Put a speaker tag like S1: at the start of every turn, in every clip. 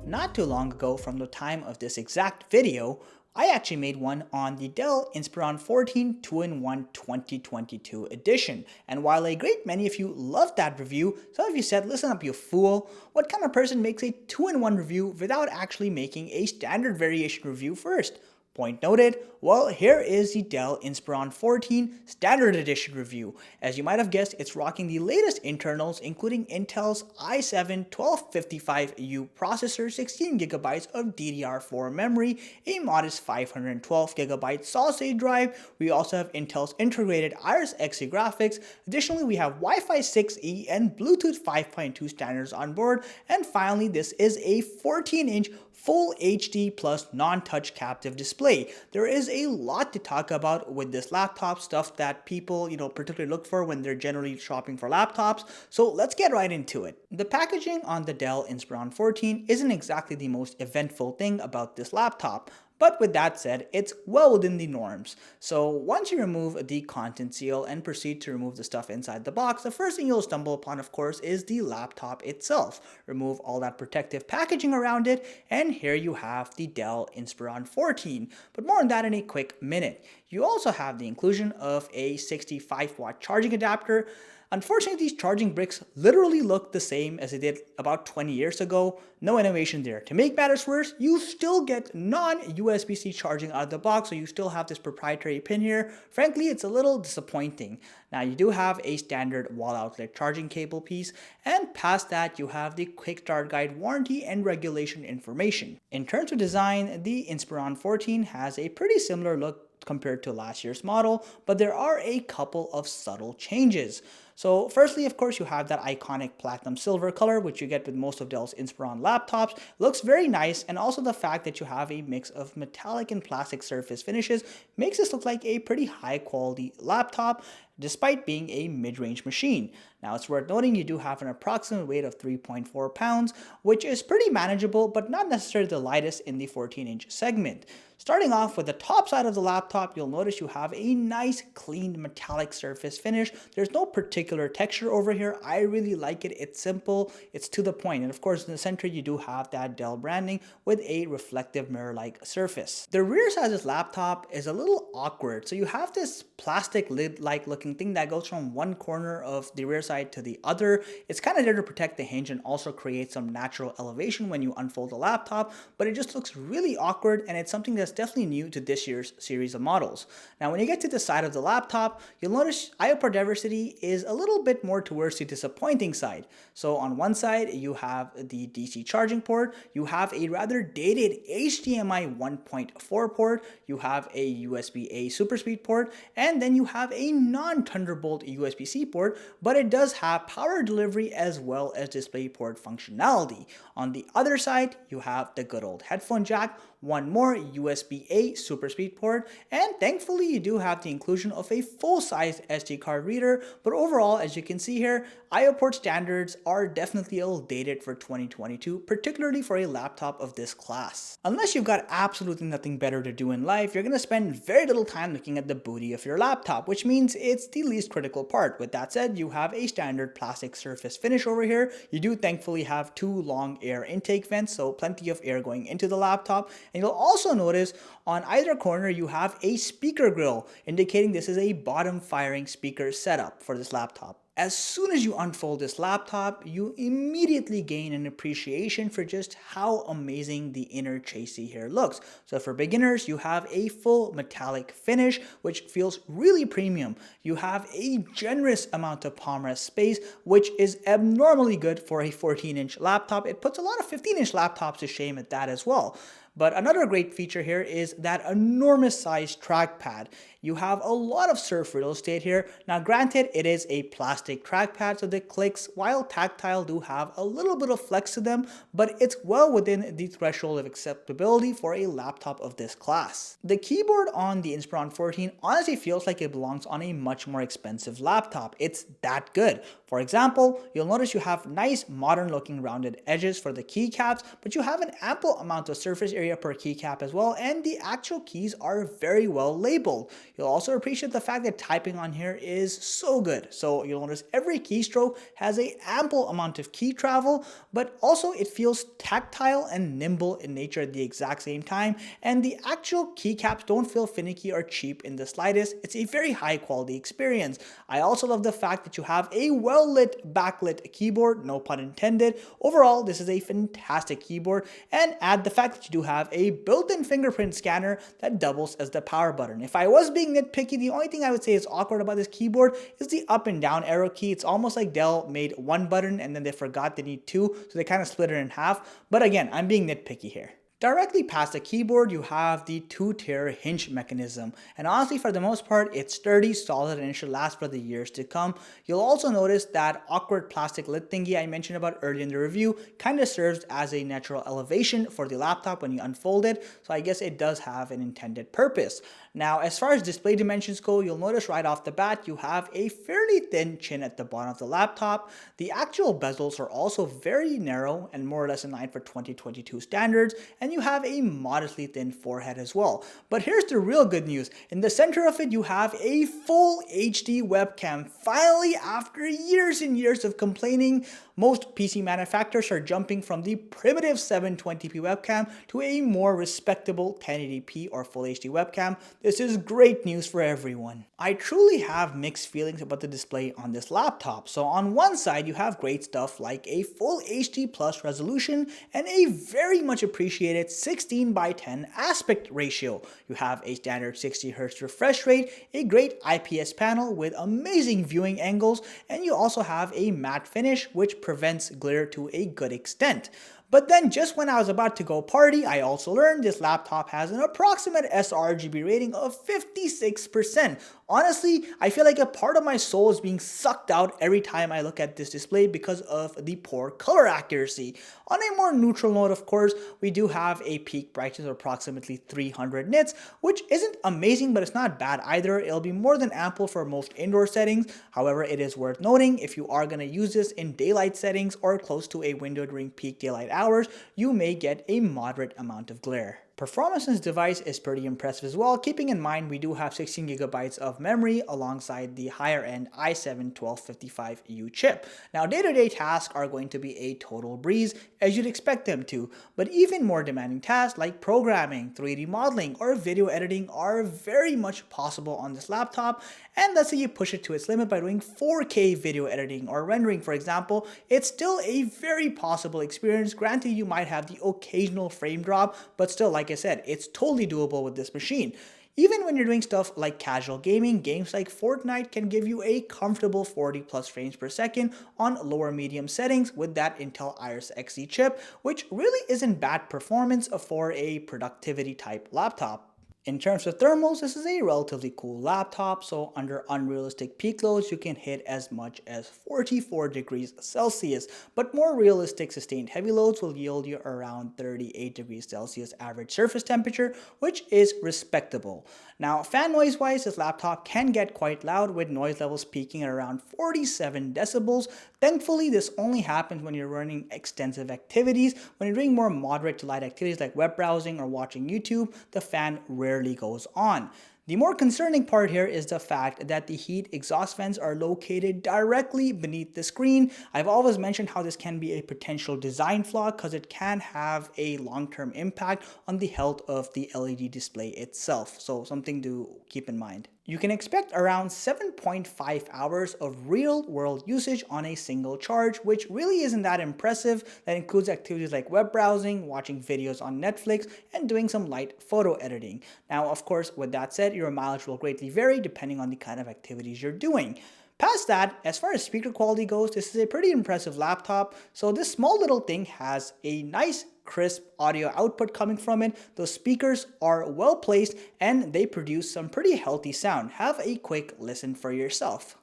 S1: Not too long ago from the time of this exact video, I actually made one on the Dell Inspiron 14 2-in-1 2022 edition. And while a great many of you loved that review, some of you said, listen up you fool, what kind of person makes a 2-in-1 review without actually making a standard variation review first? Point noted. Well, here is the Dell Inspiron 14 Standard Edition review. As you might have guessed, it's rocking the latest internals, including Intel's i7-1255U processor, 16GB of DDR4 memory, a modest 512GB solid-state drive. We also have Intel's integrated Iris Xe graphics. Additionally, we have Wi-Fi 6E and Bluetooth 5.2 standards on board. And finally, this is a 14-inch Full HD plus non-touch captive display. There is a lot to talk about with this laptop, stuff that people, particularly look for when they're generally shopping for laptops. So let's get right into it. The packaging on the Dell Inspiron 14 isn't exactly the most eventful thing about this laptop. But with that said, it's well within the norms. So once you remove the content seal and proceed to remove the stuff inside the box, the first thing you'll stumble upon, of course, is the laptop itself. Remove all that protective packaging around it, and here you have the Dell Inspiron 14. But more on that in a quick minute. You also have the inclusion of a 65-watt charging adapter. Unfortunately, these charging bricks literally look the same as they did about 20 years ago. No innovation there. To make matters worse, you still get non-USB-C charging out of the box, so you still have this proprietary pin here. Frankly, it's a little disappointing. Now, you do have a standard wall outlet charging cable piece, and past that, you have the quick start guide warranty and regulation information. In terms of design, the Inspiron 14 has a pretty similar look compared to last year's model, but there are a couple of subtle changes. So firstly, of course, you have that iconic platinum silver color, which you get with most of Dell's Inspiron laptops. Looks very nice, and also the fact that you have a mix of metallic and plastic surface finishes makes this look like a pretty high quality laptop, despite being a mid-range machine. Now, it's worth noting you do have an approximate weight of 3.4 pounds, which is pretty manageable, but not necessarily the lightest in the 14-inch segment. Starting off with the top side of the laptop, you'll notice you have a nice clean metallic surface finish. There's no particular texture over here. I really like it. It's simple, it's to the point. And of course, in the center, you do have that Dell branding with a reflective mirror-like surface. The rear side of this laptop is a little awkward. So you have this plastic lid-like looking thing that goes from one corner of the rear side to the other. It's kind of there to protect the hinge and also create some natural elevation when you unfold the laptop, but it just looks really awkward, and it's something that's definitely new to this year's series of models. Now, when you get to the side of the laptop, you'll notice IO port diversity is a little bit more towards the disappointing side. So on one side, you have the DC charging port, you have a rather dated HDMI 1.4 port, you have a USB-A super speed port, and then you have a non-Thunderbolt USB-C port, but it does have power delivery as well as DisplayPort functionality. On the other side, you have the good old headphone jack, one more USB-A super speed port, and thankfully you do have the inclusion of a full-size SD card reader, but overall, as you can see here, IO port standards are definitely a little dated for 2022, particularly for a laptop of this class. Unless you've got absolutely nothing better to do in life, you're going to spend very little time looking at the booty of your laptop, which means it's the least critical part. With that said, you have a standard plastic surface finish over here. You do thankfully have two long air intake vents, so plenty of air going into the laptop. And you'll also notice on either corner you have a speaker grill, indicating this is a bottom firing speaker setup for this laptop. As soon as you unfold this laptop, you immediately gain an appreciation for just how amazing the inner chassis here looks. So for beginners, you have a full metallic finish, which feels really premium. You have a generous amount of palm rest space, which is abnormally good for a 14-inch laptop. It puts a lot of 15-inch laptops to shame at that as well. But another great feature here is that enormous size trackpad. You have a lot of surf real estate here. Now granted, it is a plastic trackpad, so the clicks, while tactile, do have a little bit of flex to them, but it's well within the threshold of acceptability for a laptop of this class. The keyboard on the Inspiron 14 honestly feels like it belongs on a much more expensive laptop. It's that good. For example, you'll notice you have nice modern looking rounded edges for the keycaps, but you have an ample amount of surface area per keycap as well, and the actual keys are very well labeled. You'll also appreciate the fact that typing on here is so good. So you'll notice every keystroke has an ample amount of key travel, but also it feels tactile and nimble in nature at the exact same time, and the actual keycaps don't feel finicky or cheap in the slightest. It's a very high quality experience. I also love the fact that you have a well-lit backlit keyboard, no pun intended. Overall, this is a fantastic keyboard, and add the fact that you do have a built-in fingerprint scanner that doubles as the power button. If I was being nitpicky, the only thing I would say is awkward about this keyboard is the up and down arrow key. It's almost like Dell made one button and then they forgot they need two, so they kind of split it in half. But again, I'm being nitpicky here. Directly past the keyboard, you have the 2-tier hinge mechanism, and honestly for the most part it's sturdy, solid, and it should last for the years to come. You'll also notice that awkward plastic lid thingy I mentioned about earlier in the review kind of serves as a natural elevation for the laptop when you unfold it, so I guess it does have an intended purpose. Now as far as display dimensions go, you'll notice right off the bat you have a fairly thin chin at the bottom of the laptop. The actual bezels are also very narrow and more or less in line for 2022 standards, and you have a modestly thin forehead as well. But here's the real good news. In the center of it, you have a full HD webcam. Finally, after years and years of complaining, most PC manufacturers are jumping from the primitive 720p webcam to a more respectable 1080p or Full HD webcam. This is great news for everyone. I truly have mixed feelings about the display on this laptop. So on one side, you have great stuff like a Full HD Plus resolution and a very much appreciated 16:10 aspect ratio. You have a standard 60Hz refresh rate, a great IPS panel with amazing viewing angles, and you also have a matte finish which prevents glare to a good extent. But then just when I was about to go party, I also learned this laptop has an approximate sRGB rating of 56%. Honestly, I feel like a part of my soul is being sucked out every time I look at this display because of the poor color accuracy. On a more neutral note, of course, we do have a peak brightness of approximately 300 nits, which isn't amazing, but it's not bad either. It'll be more than ample for most indoor settings. However, it is worth noting if you are going to use this in daylight settings or close to a window during peak daylight hours, you may get a moderate amount of glare. Performance on this device is pretty impressive as well, keeping in mind we do have 16GB of memory alongside the higher end i7-1255U chip. Now day-to-day tasks are going to be a total breeze as you'd expect them to, but even more demanding tasks like programming, 3D modeling, or video editing are very much possible on this laptop, and let's say you push it to its limit by doing 4K video editing or rendering for example, it's still a very possible experience. Granted, you might have the occasional frame drop, but still, like I said, it's totally doable with this machine. Even when you're doing stuff like casual gaming, games like Fortnite can give you a comfortable 40 plus frames per second on lower medium settings with that Intel Iris Xe chip, which really isn't bad performance for a productivity type laptop. In terms of thermals, this is a relatively cool laptop, so under unrealistic peak loads you can hit as much as 44 degrees Celsius, but more realistic sustained heavy loads will yield you around 38 degrees Celsius average surface temperature, which is respectable. Now fan noise wise, this laptop can get quite loud with noise levels peaking at around 47 decibels. Thankfully, this only happens when you're running extensive activities. When you're doing more moderate to light activities like web browsing or watching YouTube, the fan rarely goes on. The more concerning part here is the fact that the heat exhaust vents are located directly beneath the screen. I've always mentioned how this can be a potential design flaw because it can have a long-term impact on the health of the LED display itself, so something to keep in mind. You can expect around 7.5 hours of real-world usage on a single charge, which really isn't that impressive. That includes activities like web browsing, watching videos on Netflix, and doing some light photo editing. Now, of course, with that said, your mileage will greatly vary depending on the kind of activities you're doing. Past that, as far as speaker quality goes, this is a pretty impressive laptop. So this small little thing has a nice crisp audio output coming from it. Those speakers are well placed and they produce some pretty healthy sound. Have a quick listen for yourself.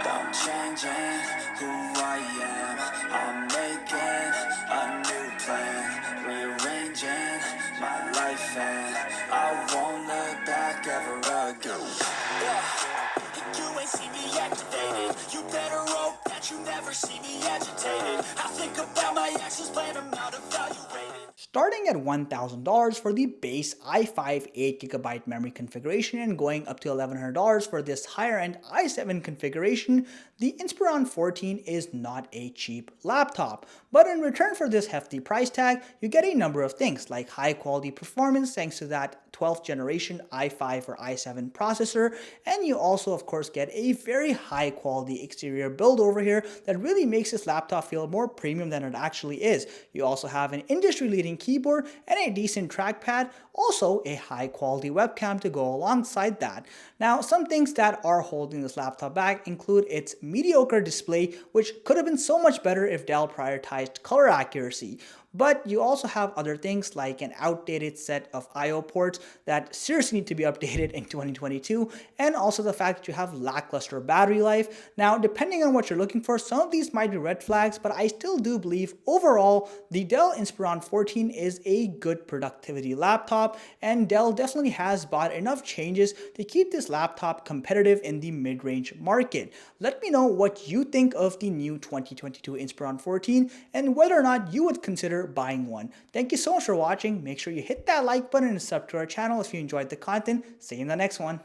S2: I'm changing who I am. I'm making a new plan, rearranging my life, and I won't look back ever again. You ain't see me activated. You better hope that you never see me agitated. I think about my actions, plan them out, evaluated.
S1: Starting at $1,000 for the base i5 8GB memory configuration and going up to $1,100 for this higher end i7 configuration, the Inspiron 14 is not a cheap laptop. But in return for this hefty price tag, you get a number of things like high quality performance thanks to that 12th generation i5 or i7 processor, and you also of course get a very high quality exterior build over here that really makes this laptop feel more premium than it actually is. You also have an industry leading keyboard and a decent trackpad, also a high quality webcam to go alongside that. Now, some things that are holding this laptop back include its mediocre display, which could have been so much better if Dell prioritized color accuracy. But you also have other things like an outdated set of I/O ports that seriously need to be updated in 2022, and also the fact that you have lackluster battery life. Now, depending on what you're looking for, some of these might be red flags, but I still do believe overall the Dell Inspiron 14 is a good productivity laptop, and Dell definitely has bought enough changes to keep this laptop competitive in the mid-range market. Let me know what you think of the new 2022 Inspiron 14 and whether or not you would consider buying one. Thank you so much for watching. Make sure you hit that like button and sub to our channel if you enjoyed the content. See you in the next one.